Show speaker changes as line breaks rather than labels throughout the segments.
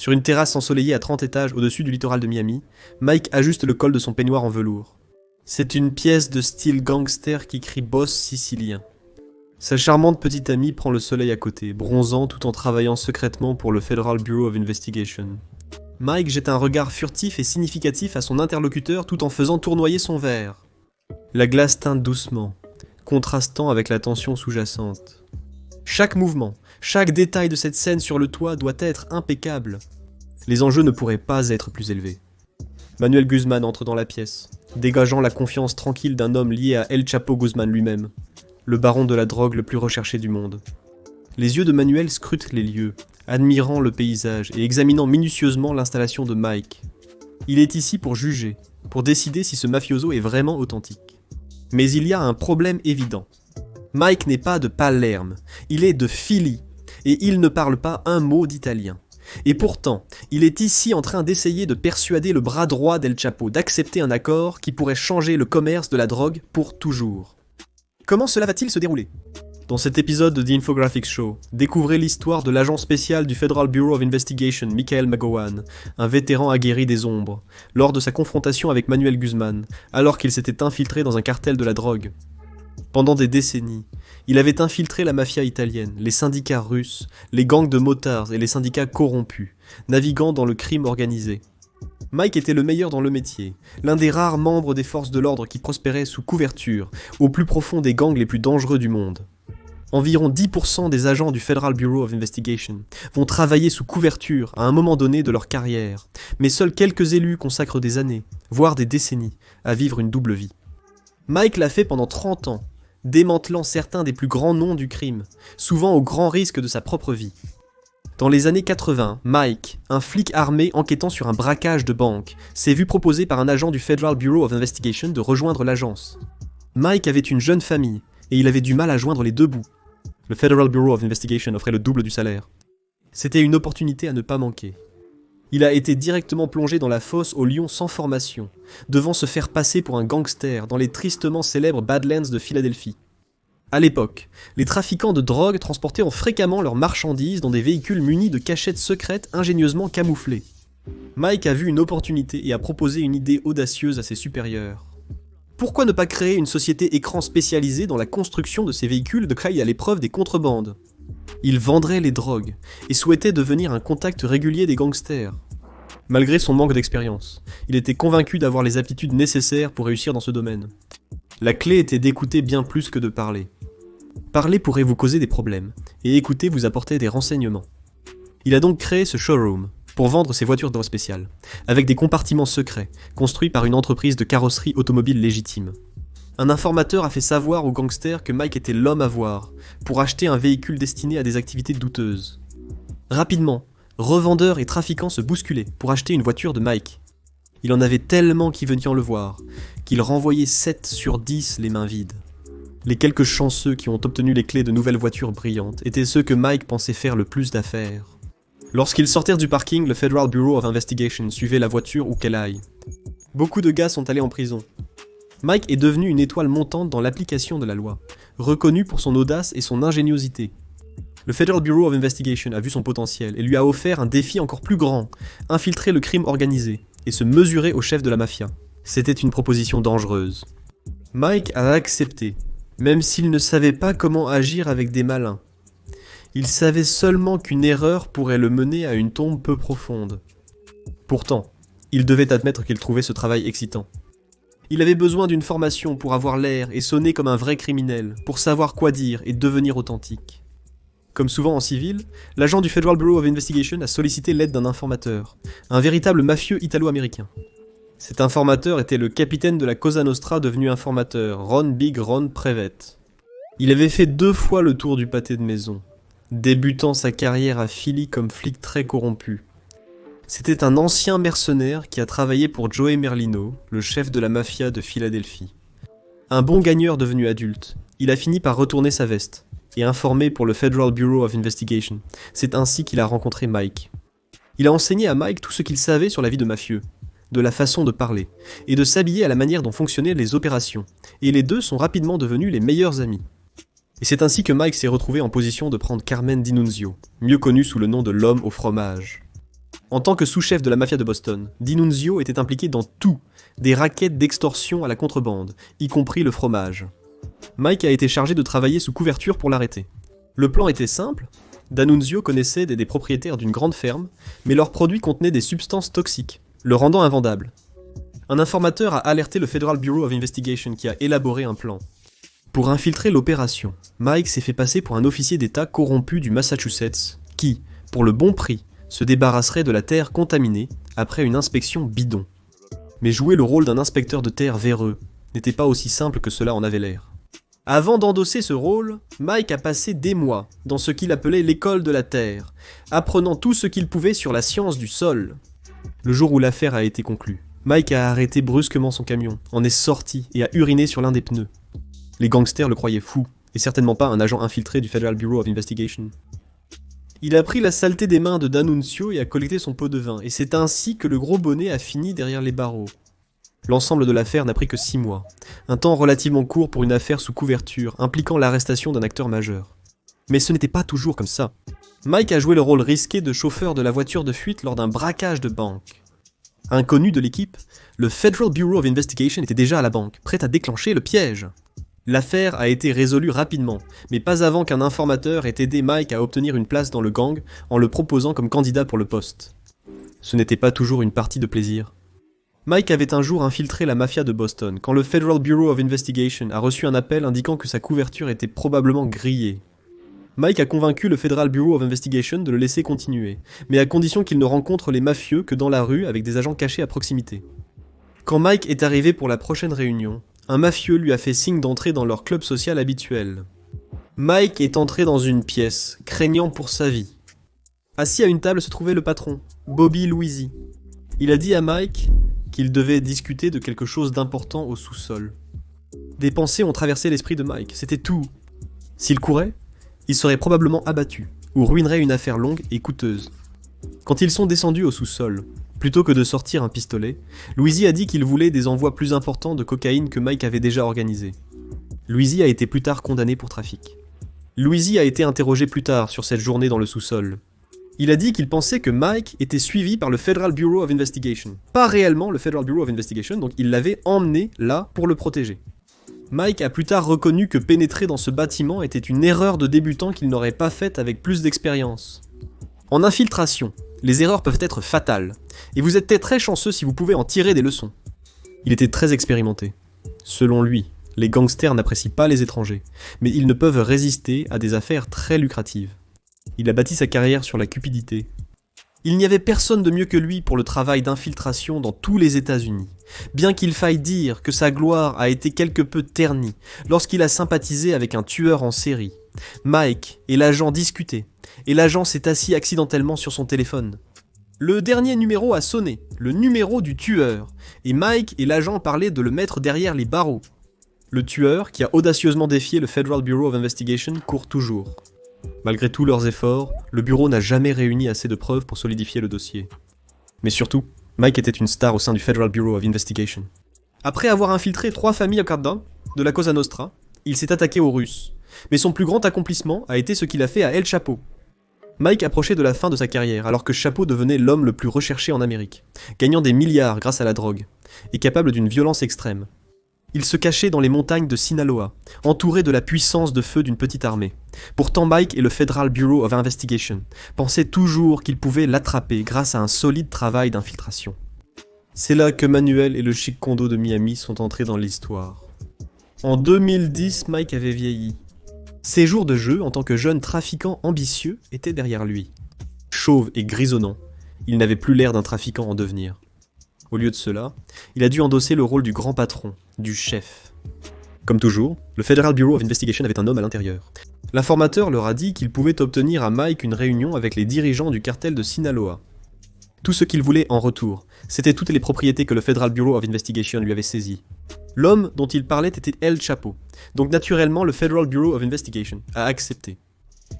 Sur une terrasse ensoleillée à 30 étages au-dessus du littoral de Miami, Mike ajuste le col de son peignoir en velours. C'est une pièce de style gangster qui crie boss sicilien. Sa charmante petite amie prend le soleil à côté, bronzant tout en travaillant secrètement pour le Federal Bureau of Investigation. Mike jette un regard furtif et significatif à son interlocuteur tout en faisant tournoyer son verre. La glace teinte doucement, contrastant avec la tension sous-jacente. Chaque mouvement, chaque détail de cette scène sur le toit doit être impeccable. Les enjeux ne pourraient pas être plus élevés. Manuel Guzman entre dans la pièce, dégageant la confiance tranquille d'un homme lié à El Chapo Guzman lui-même, le baron de la drogue le plus recherché du monde. Les yeux de Manuel scrutent les lieux, admirant le paysage et examinant minutieusement l'installation de Mike. Il est ici pour juger, pour décider si ce mafioso est vraiment authentique. Mais il y a un problème évident. Mike n'est pas de Palerme, il est de Philly, et il ne parle pas un mot d'italien. Et pourtant, il est ici en train d'essayer de persuader le bras droit d'El Chapo d'accepter un accord qui pourrait changer le commerce de la drogue pour toujours. Comment cela va-t-il se dérouler ? Dans cet épisode de The Infographics Show, découvrez l'histoire de l'agent spécial du Federal Bureau of Investigation, Michael McGowan, un vétéran aguerri des ombres, lors de sa confrontation avec Manuel Guzman, alors qu'il s'était infiltré dans un cartel de la drogue. Pendant des décennies, il avait infiltré la mafia italienne, les syndicats russes, les gangs de motards et les syndicats corrompus, naviguant dans le crime organisé. Mike était le meilleur dans le métier, l'un des rares membres des forces de l'ordre qui prospéraient sous couverture, au plus profond des gangs les plus dangereux du monde. Environ 10% des agents du Federal Bureau of Investigation vont travailler sous couverture à un moment donné de leur carrière, mais seuls quelques élus consacrent des années, voire des décennies, à vivre une double vie. Mike l'a fait pendant 30 ans, démantelant certains des plus grands noms du crime, souvent au grand risque de sa propre vie. Dans les années 80, Mike, un flic armé enquêtant sur un braquage de banque, s'est vu proposer par un agent du Federal Bureau of Investigation de rejoindre l'agence. Mike avait une jeune famille, et il avait du mal à joindre les deux bouts. Le Federal Bureau of Investigation offrait le double du salaire. C'était une opportunité à ne pas manquer. Il a été directement plongé dans la fosse au lion sans formation, devant se faire passer pour un gangster dans les tristement célèbres Badlands de Philadelphie. À l'époque, les trafiquants de drogue transportaient fréquemment leurs marchandises dans des véhicules munis de cachettes secrètes ingénieusement camouflées. Mike a vu une opportunité et a proposé une idée audacieuse à ses supérieurs. Pourquoi ne pas créer une société écran spécialisée dans la construction de ces véhicules de taille à l'épreuve des contrebandes ? Il vendrait les drogues et souhaitait devenir un contact régulier des gangsters. Malgré son manque d'expérience, il était convaincu d'avoir les aptitudes nécessaires pour réussir dans ce domaine. La clé était d'écouter bien plus que de parler. Parler pourrait vous causer des problèmes, et écouter vous apporter des renseignements. Il a donc créé ce showroom pour vendre ses voitures d'ordre spécial, avec des compartiments secrets, construits par une entreprise de carrosserie automobile légitime. Un informateur a fait savoir aux gangsters que Mike était l'homme à voir, pour acheter un véhicule destiné à des activités douteuses. Rapidement, revendeurs et trafiquants se bousculaient pour acheter une voiture de Mike. Il en avait tellement qui venaient le voir, qu'il renvoyait 7 sur 10 les mains vides. Les quelques chanceux qui ont obtenu les clés de nouvelles voitures brillantes étaient ceux que Mike pensait faire le plus d'affaires. Lorsqu'ils sortirent du parking, le Federal Bureau of Investigation suivait la voiture où qu'elle aille. Beaucoup de gars sont allés en prison. Mike est devenu une étoile montante dans l'application de la loi, reconnu pour son audace et son ingéniosité. Le Federal Bureau of Investigation a vu son potentiel et lui a offert un défi encore plus grand, infiltrer le crime organisé et se mesurer au chef de la mafia. C'était une proposition dangereuse. Mike a accepté, même s'il ne savait pas comment agir avec des malins. Il savait seulement qu'une erreur pourrait le mener à une tombe peu profonde. Pourtant, il devait admettre qu'il trouvait ce travail excitant. Il avait besoin d'une formation pour avoir l'air et sonner comme un vrai criminel, pour savoir quoi dire et devenir authentique. Comme souvent en civil, l'agent du Federal Bureau of Investigation a sollicité l'aide d'un informateur, un véritable mafieux italo-américain. Cet informateur était le capitaine de la Cosa Nostra devenu informateur, Ron Big Ron Prevet. Il avait fait 2 fois le tour du pâté de maison, débutant sa carrière à Philly comme flic très corrompu. C'était un ancien mercenaire qui a travaillé pour Joey Merlino, le chef de la mafia de Philadelphie. Un bon gagneur devenu adulte, il a fini par retourner sa veste et informer pour le Federal Bureau of Investigation. C'est ainsi qu'il a rencontré Mike. Il a enseigné à Mike tout ce qu'il savait sur la vie de mafieux, de la façon de parler, et de s'habiller à la manière dont fonctionnaient les opérations, et les deux sont rapidement devenus les meilleurs amis. Et c'est ainsi que Mike s'est retrouvé en position de prendre Carmen Di Nunzio, mieux connu sous le nom de l'homme au fromage. En tant que sous-chef de la mafia de Boston, DiNunzio était impliqué dans tout, des rackets d'extorsion à la contrebande, y compris le fromage. Mike a été chargé de travailler sous couverture pour l'arrêter. Le plan était simple, DiNunzio connaissait des propriétaires d'une grande ferme, mais leurs produits contenaient des substances toxiques, le rendant invendable. Un informateur a alerté le Federal Bureau of Investigation qui a élaboré un plan. Pour infiltrer l'opération, Mike s'est fait passer pour un officier d'État corrompu du Massachusetts qui, pour le bon prix, se débarrasserait de la terre contaminée après une inspection bidon. Mais jouer le rôle d'un inspecteur de terre véreux n'était pas aussi simple que cela en avait l'air. Avant d'endosser ce rôle, Mike a passé des mois dans ce qu'il appelait l'école de la terre, apprenant tout ce qu'il pouvait sur la science du sol. Le jour où l'affaire a été conclue, Mike a arrêté brusquement son camion, en est sorti et a uriné sur l'un des pneus. Les gangsters le croyaient fou, et certainement pas un agent infiltré du Federal Bureau of Investigation. Il a pris la saleté des mains de DiNunzio et a collecté son pot de vin, et c'est ainsi que le gros bonnet a fini derrière les barreaux. L'ensemble de l'affaire n'a pris que 6 mois, un temps relativement court pour une affaire sous couverture, impliquant l'arrestation d'un acteur majeur. Mais ce n'était pas toujours comme ça. Mike a joué le rôle risqué de chauffeur de la voiture de fuite lors d'un braquage de banque. Inconnu de l'équipe, le Federal Bureau of Investigation était déjà à la banque, prêt à déclencher le piège. L'affaire a été résolue rapidement, mais pas avant qu'un informateur ait aidé Mike à obtenir une place dans le gang en le proposant comme candidat pour le poste. Ce n'était pas toujours une partie de plaisir. Mike avait un jour infiltré la mafia de Boston quand le Federal Bureau of Investigation a reçu un appel indiquant que sa couverture était probablement grillée. Mike a convaincu le Federal Bureau of Investigation de le laisser continuer, mais à condition qu'il ne rencontre les mafieux que dans la rue avec des agents cachés à proximité. Quand Mike est arrivé pour la prochaine réunion, un mafieux lui a fait signe d'entrer dans leur club social habituel. Mike est entré dans une pièce, craignant pour sa vie. Assis à une table se trouvait le patron, Bobby Louisi. Il a dit à Mike qu'il devait discuter de quelque chose d'important au sous-sol. Des pensées ont traversé l'esprit de Mike, c'était tout. S'il courait, il serait probablement abattu, ou ruinerait une affaire longue et coûteuse. Quand ils sont descendus au sous-sol, plutôt que de sortir un pistolet, Louisi a dit qu'il voulait des envois plus importants de cocaïne que Mike avait déjà organisés. Louisi a été plus tard condamné pour trafic. Louisi a été interrogé plus tard sur cette journée dans le sous-sol. Il a dit qu'il pensait que Mike était suivi par le Federal Bureau of Investigation. Pas réellement le Federal Bureau of Investigation, donc il l'avait emmené là pour le protéger. Mike a plus tard reconnu que pénétrer dans ce bâtiment était une erreur de débutant qu'il n'aurait pas faite avec plus d'expérience. En infiltration, les erreurs peuvent être fatales, et vous êtes très chanceux si vous pouvez en tirer des leçons. Il était très expérimenté. Selon lui, les gangsters n'apprécient pas les étrangers, mais ils ne peuvent résister à des affaires très lucratives. Il a bâti sa carrière sur la cupidité. Il n'y avait personne de mieux que lui pour le travail d'infiltration dans tous les États-Unis, bien qu'il faille dire que sa gloire a été quelque peu ternie lorsqu'il a sympathisé avec un tueur en série. Mike et l'agent discutaient, et l'agent s'est assis accidentellement sur son téléphone. Le dernier numéro a sonné, le numéro du tueur, et Mike et l'agent parlaient de le mettre derrière les barreaux. Le tueur, qui a audacieusement défié le Federal Bureau of Investigation, court toujours. Malgré tous leurs efforts, le bureau n'a jamais réuni assez de preuves pour solidifier le dossier. Mais surtout, Mike était une star au sein du Federal Bureau of Investigation. Après avoir infiltré 3 familles au Canada, de la Cosa Nostra, il s'est attaqué aux Russes. Mais son plus grand accomplissement a été ce qu'il a fait à El Chapo. Mike approchait de la fin de sa carrière alors que Chapo devenait l'homme le plus recherché en Amérique, gagnant des milliards grâce à la drogue, et capable d'une violence extrême. Il se cachait dans les montagnes de Sinaloa, entouré de la puissance de feu d'une petite armée. Pourtant Mike et le Federal Bureau of Investigation pensaient toujours qu'ils pouvaient l'attraper grâce à un solide travail d'infiltration. C'est là que Manuel et le chic condo de Miami sont entrés dans l'histoire. En 2010, Mike avait vieilli. Ses jours de jeu en tant que jeune trafiquant ambitieux étaient derrière lui. Chauve et grisonnant, il n'avait plus l'air d'un trafiquant en devenir. Au lieu de cela, il a dû endosser le rôle du grand patron, du chef. Comme toujours, le Federal Bureau of Investigation avait un homme à l'intérieur. L'informateur leur a dit qu'il pouvait obtenir à Mike une réunion avec les dirigeants du cartel de Sinaloa. Tout ce qu'il voulait en retour, c'était toutes les propriétés que le Federal Bureau of Investigation lui avait saisies. L'homme dont il parlait était El Chapo, donc naturellement le Federal Bureau of Investigation a accepté.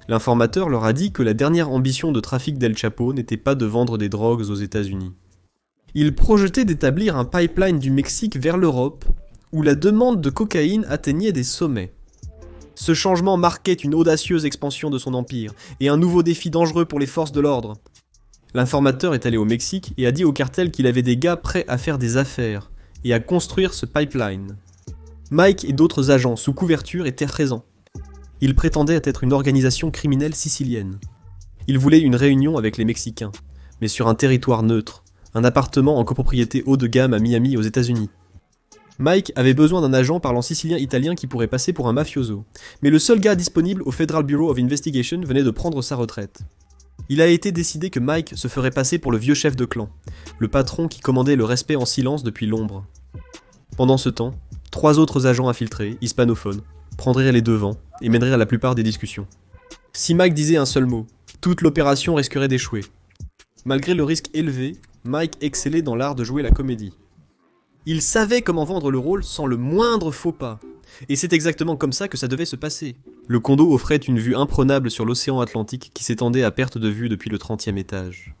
L'informateur leur a dit que la dernière ambition de trafic d'El Chapo n'était pas de vendre des drogues aux États-Unis. Il projetait d'établir un pipeline du Mexique vers l'Europe, où la demande de cocaïne atteignait des sommets. Ce changement marquait une audacieuse expansion de son empire, et un nouveau défi dangereux pour les forces de l'ordre. L'informateur est allé au Mexique et a dit au cartel qu'il avait des gars prêts à faire des affaires et à construire ce pipeline. Mike et d'autres agents sous couverture étaient présents. Ils prétendaient être une organisation criminelle sicilienne. Ils voulaient une réunion avec les Mexicains, mais sur un territoire neutre, un appartement en copropriété haut de gamme à Miami aux États-Unis. Mike avait besoin d'un agent parlant sicilien-italien qui pourrait passer pour un mafioso, mais le seul gars disponible au Federal Bureau of Investigation venait de prendre sa retraite. Il a été décidé que Mike se ferait passer pour le vieux chef de clan, le patron qui commandait le respect en silence depuis l'ombre. Pendant ce temps, 3 autres agents infiltrés, hispanophones, prendraient les devants et mèneraient à la plupart des discussions. Si Mike disait un seul mot, toute l'opération risquerait d'échouer. Malgré le risque élevé, Mike excellait dans l'art de jouer la comédie. Il savait comment vendre le rôle sans le moindre faux pas. Et c'est exactement comme ça que ça devait se passer. Le condo offrait une vue imprenable sur l'océan Atlantique qui s'étendait à perte de vue depuis le 30e étage.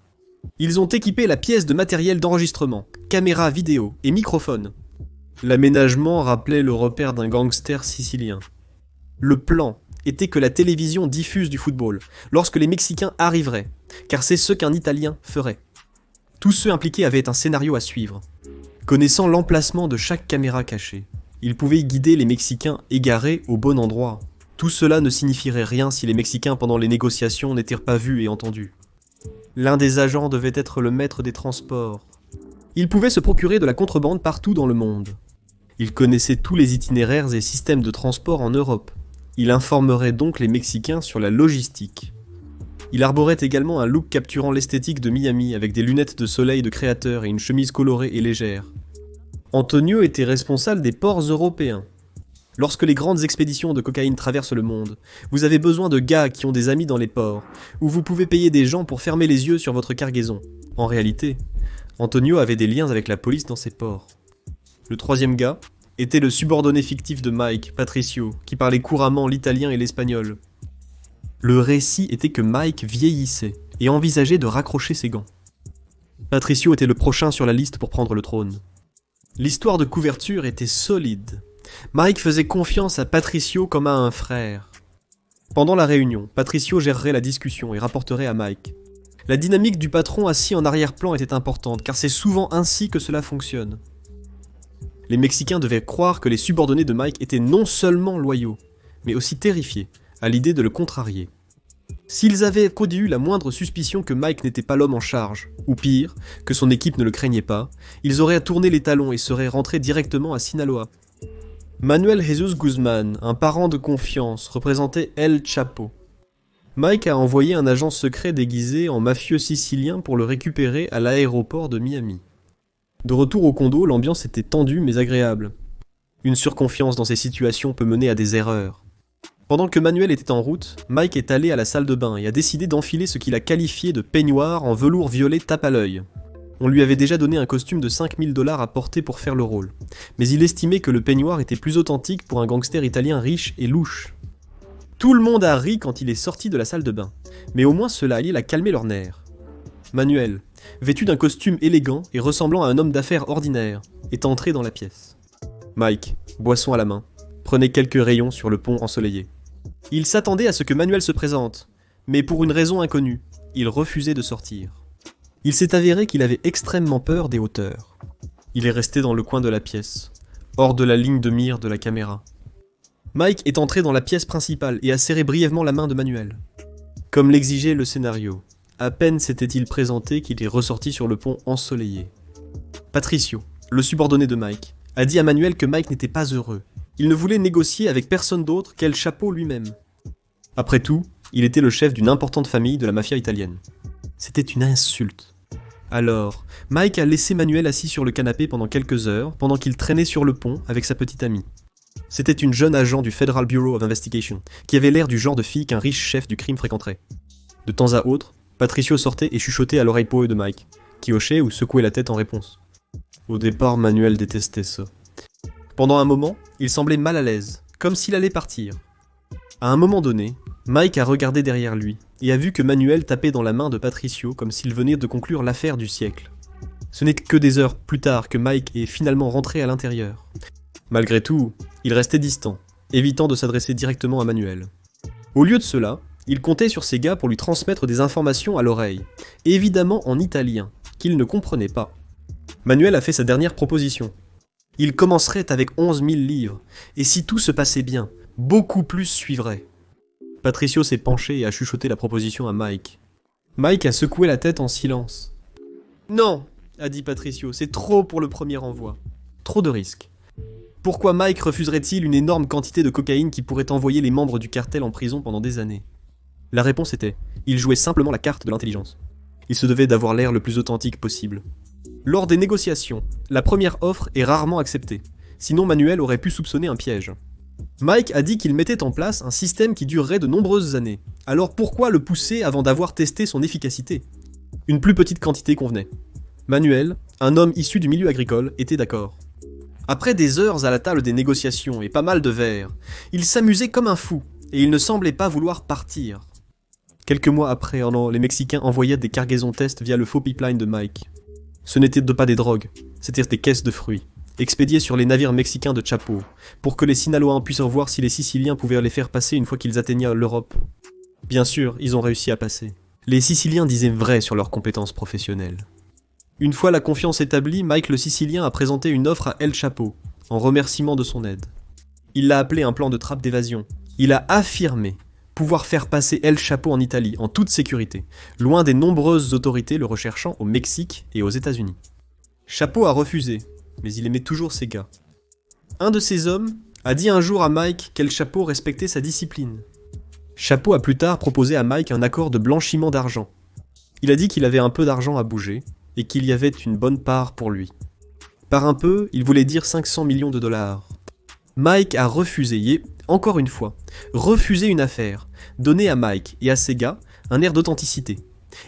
Ils ont équipé la pièce de matériel d'enregistrement, caméra vidéo et microphone. L'aménagement rappelait le repère d'un gangster sicilien. Le plan était que la télévision diffuse du football lorsque les Mexicains arriveraient, car c'est ce qu'un Italien ferait. Tous ceux impliqués avaient un scénario à suivre. Connaissant l'emplacement de chaque caméra cachée, ils pouvaient guider les Mexicains égarés au bon endroit. Tout cela ne signifierait rien si les Mexicains pendant les négociations n'étaient pas vus et entendus. L'un des agents devait être le maître des transports. Il pouvait se procurer de la contrebande partout dans le monde. Il connaissait tous les itinéraires et systèmes de transport en Europe. Il informerait donc les Mexicains sur la logistique. Il arborait également un look capturant l'esthétique de Miami avec des lunettes de soleil de créateur et une chemise colorée et légère. Antonio était responsable des ports européens. Lorsque les grandes expéditions de cocaïne traversent le monde, vous avez besoin de gars qui ont des amis dans les ports, où vous pouvez payer des gens pour fermer les yeux sur votre cargaison. En réalité, Antonio avait des liens avec la police dans ces ports. Le 3e gars était le subordonné fictif de Mike, Patricio, qui parlait couramment l'italien et l'espagnol. Le récit était que Mike vieillissait et envisageait de raccrocher ses gants. Patricio était le prochain sur la liste pour prendre le trône. L'histoire de couverture était solide. Mike faisait confiance à Patricio comme à un frère. Pendant la réunion, Patricio gérerait la discussion et rapporterait à Mike. La dynamique du patron assis en arrière-plan était importante, car c'est souvent ainsi que cela fonctionne. Les Mexicains devaient croire que les subordonnés de Mike étaient non seulement loyaux, mais aussi terrifiés à l'idée de le contrarier. S'ils avaient eu la moindre suspicion que Mike n'était pas l'homme en charge, ou pire, que son équipe ne le craignait pas, ils auraient tourné les talons et seraient rentrés directement à Sinaloa. Manuel Jesus Guzman, un parent de confiance, représentait El Chapo. Mike a envoyé un agent secret déguisé en mafieux sicilien pour le récupérer à l'aéroport de Miami. De retour au condo, l'ambiance était tendue mais agréable. Une surconfiance dans ces situations peut mener à des erreurs. Pendant que Manuel était en route, Mike est allé à la salle de bain et a décidé d'enfiler ce qu'il a qualifié de peignoir en velours violet tape à l'œil. On lui avait déjà donné un costume de 5000 $ à porter pour faire le rôle, mais il estimait que le peignoir était plus authentique pour un gangster italien riche et louche. Tout le monde a ri quand il est sorti de la salle de bain, mais au moins cela allait la calmer leurs nerfs. Manuel, vêtu d'un costume élégant et ressemblant à un homme d'affaires ordinaire, est entré dans la pièce. Mike, boisson à la main, prenait quelques rayons sur le pont ensoleillé. Il s'attendait à ce que Manuel se présente, mais pour une raison inconnue, il refusait de sortir. Il s'est avéré qu'il avait extrêmement peur des hauteurs. Il est resté dans le coin de la pièce, hors de la ligne de mire de la caméra. Mike est entré dans la pièce principale et a serré brièvement la main de Manuel. Comme l'exigeait le scénario, à peine s'était-il présenté qu'il est ressorti sur le pont ensoleillé. Patricio, le subordonné de Mike, a dit à Manuel que Mike n'était pas heureux. Il ne voulait négocier avec personne d'autre qu'El Chapo lui-même. Après tout, il était le chef d'une importante famille de la mafia italienne. C'était une insulte. Alors, Mike a laissé Manuel assis sur le canapé pendant quelques heures, pendant qu'il traînait sur le pont avec sa petite amie. C'était une jeune agent du Federal Bureau of Investigation, qui avait l'air du genre de fille qu'un riche chef du crime fréquenterait. De temps à autre, Patricio sortait et chuchotait à l'oreille poreuse de Mike, qui hochait ou secouait la tête en réponse. Au départ, Manuel détestait ça. Pendant un moment, il semblait mal à l'aise, comme s'il allait partir. À un moment donné, Mike a regardé derrière lui et a vu que Manuel tapait dans la main de Patricio comme s'il venait de conclure l'affaire du siècle. Ce n'est que des heures plus tard que Mike est finalement rentré à l'intérieur. Malgré tout, il restait distant, évitant de s'adresser directement à Manuel. Au lieu de cela, Il comptait sur ses gars pour lui transmettre des informations à l'oreille, évidemment en italien, qu'il ne comprenait pas. Manuel a fait sa dernière proposition. Il commencerait avec 11 000 livres, et si tout se passait bien, beaucoup plus suivrait. Patricio s'est penché et a chuchoté la proposition à Mike. Mike a secoué la tête en silence. « Non !» a dit Patricio, « c'est trop pour le premier envoi. Trop de risques. Pourquoi Mike refuserait-il une énorme quantité de cocaïne qui pourrait envoyer les membres du cartel en prison pendant des années ?» La réponse était, il jouait simplement la carte de l'intelligence. Il se devait d'avoir l'air le plus authentique possible. Lors des négociations, la première offre est rarement acceptée, sinon Manuel aurait pu soupçonner un piège. Mike a dit qu'il mettait en place un système qui durerait de nombreuses années, alors pourquoi le pousser avant d'avoir testé son efficacité ? Une plus petite quantité convenait. Manuel, un homme issu du milieu agricole, était d'accord. Après des heures à la table des négociations et pas mal de verres, il s'amusait comme un fou, et il ne semblait pas vouloir partir. Quelques mois après, les Mexicains envoyaient des cargaisons test via le faux pipeline de Mike. Ce n'étaient pas des drogues, c'étaient des caisses de fruits, expédiées sur les navires mexicains de Chapo, pour que les Sinaloans puissent voir si les Siciliens pouvaient les faire passer une fois qu'ils atteignaient l'Europe. Bien sûr, ils ont réussi à passer. Les Siciliens disaient vrai sur leurs compétences professionnelles. Une fois la confiance établie, Mike le Sicilien a présenté une offre à El Chapo, en remerciement de son aide. Il l'a appelé un plan de trappe d'évasion. Il a affirmé pouvoir faire passer El Chapo en Italie en toute sécurité, loin des nombreuses autorités le recherchant au Mexique et aux États-Unis. Chapo a refusé, mais il aimait toujours ses gars. Un de ses hommes a dit un jour à Mike qu'El Chapo respectait sa discipline. Chapo a plus tard proposé à Mike un accord de blanchiment d'argent. Il a dit qu'il avait un peu d'argent à bouger et qu'il y avait une bonne part pour lui. Par un peu, il voulait dire 500 millions de dollars. Mike a refusé, et, encore une fois, refusé une affaire, donner à Mike et à ses gars un air d'authenticité.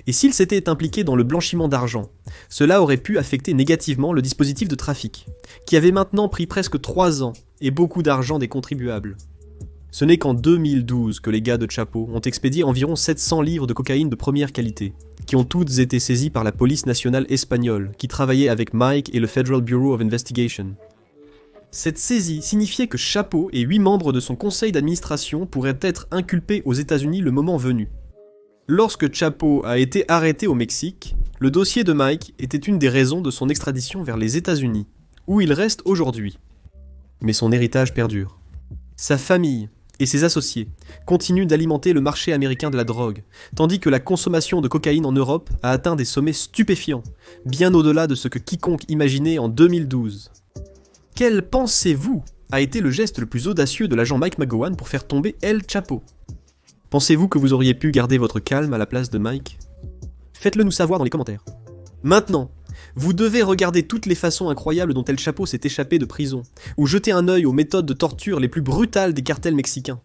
Et s'il s'était impliqué dans le blanchiment d'argent, cela aurait pu affecter négativement le dispositif de trafic, qui avait maintenant pris presque 3 ans et beaucoup d'argent des contribuables. Ce n'est qu'en 2012 que les gars de Chapo ont expédié environ 700 livres de cocaïne de première qualité, qui ont toutes été saisies par la police nationale espagnole, qui travaillait avec Mike et le Federal Bureau of Investigation. Cette saisie signifiait que Chapo et 8 membres de son conseil d'administration pourraient être inculpés aux États-Unis le moment venu. Lorsque Chapo a été arrêté au Mexique, le dossier de Mike était une des raisons de son extradition vers les États-Unis, où il reste aujourd'hui. Mais son héritage perdure. Sa famille et ses associés continuent d'alimenter le marché américain de la drogue, tandis que la consommation de cocaïne en Europe a atteint des sommets stupéfiants, bien au-delà de ce que quiconque imaginait en 2012. Quel pensez-vous a été le geste le plus audacieux de l'agent Mike McGowan pour faire tomber El Chapo ? Pensez-vous que vous auriez pu garder votre calme à la place de Mike ? Faites-le nous savoir dans les commentaires. Maintenant, vous devez regarder toutes les façons incroyables dont El Chapo s'est échappé de prison, ou jeter un œil aux méthodes de torture les plus brutales des cartels mexicains.